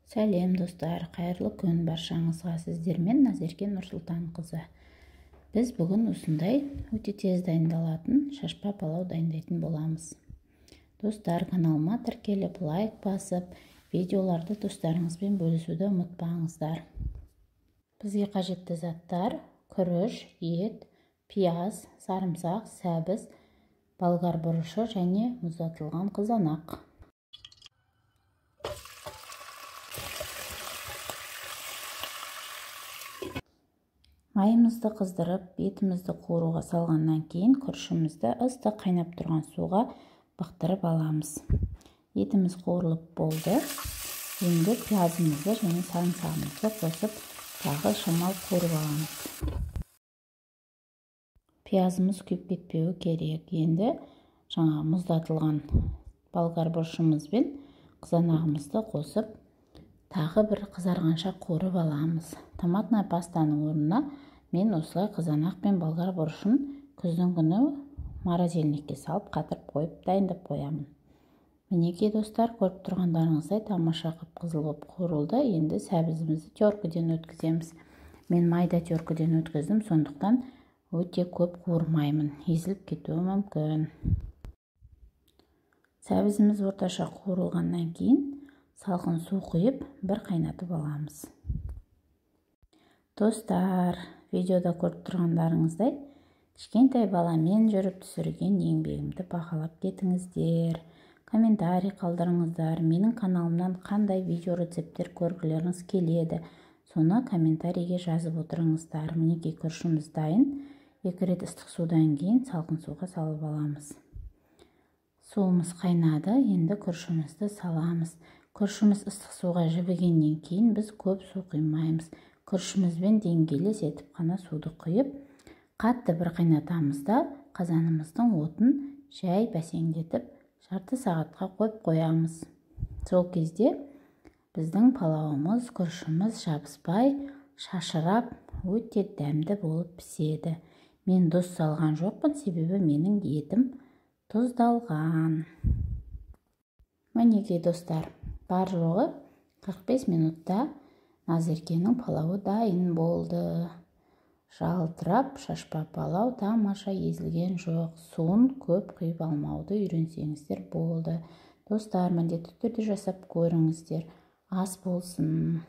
Сәлем достар, қайырлы күн баршаңызға. Сіздермен Назерке Нұрсұлтанқызы. Біз бүгін осындай өте тез дайындалатын шашпа палау дайындайтын боламыз. Достар, каналыма тіркеліп, лайк басып, видеоларды достарыңызбен бөлісуді ұмытпаңыздар. Бізге қажетті заттар: күріш, ет, пияз, сарымсақ, сәбіз, болгар бұрышы және мұздатылған қызанақ. Майымызды қыздырып, етімізді қуыруға салғаннан кейін күрішімізді ыстық қайнап тұрған суға бақтырып аламыз. Етіміз қуырылып болды. Енді пиязымызды және сарымсағымызды қосып, тағы шамал қуырып аламыз. Пиязымыз күйіп кетпеуі керек. Енді жаңа мұздатылған болгар бұрышымыз бен қызанағымызды қосып, тағы бір қызарғанша қуырып аламыз. Томатный пастаның орнына мен осылай қызанақ пен болгар бұрышын күздің күні морозильникке салып қатырып қойып дайындап қоямын. Мінекей достар, көріп тұрғандарыңыздай тамаша қып-қызыл болып қуырылды. Енді сәбізімізді теркіден өткіземіз. Мен майда теркіден өткіздім, сондықтан өте көп қуырмаймын, езіліп кетуі мүмкін. Сәбізіміз орташа қуырылғаннан кейін салқын су құйып, бір қайнатып аламыз. Достар, видеода көріп тұрғандарыңыздай, кішкентай баламен жүріп түсірген еңбегімді бағалап кетіңіздер. Комментарий қалдырыңыздар. Менің каналымнан қандай видео рецепттер көргілеріңіз келеді, соны комментарийге жазып отырыңыздар. Мінекей күрішіміз дайын. 2 рет ыстық судан кейін салқын суға салып аламыз. Суымыз қайнады, енді күрішімізді саламыз. Күрішіміз ыстық суға жібігеннен кейін біз көп су құймаймыз. Күрішімізбен деңгейлес етіп қана суды құйып, қатты бір қайнатамыз да қазанымыздың отын жай бәсеңдетіп, жарты сағатқа қойып қоямыз. Сол кезде біздің палауымыз, күрішіміз жабыспай, шашырап, өте дәмді болып піседі. Мен тұз салған жоқпын, себебі менің етім тұздалған. Мінекей достар, бар жоғы 45 минутта Назеркенің палауы дайын болды. Жалтырап шашпа палау, тамаша, езілген жоқ. Суын көп құйып алмауды үйренсеңіздер болды. Достар, міндетті түрде жасап көріңіздер. Ас болсын.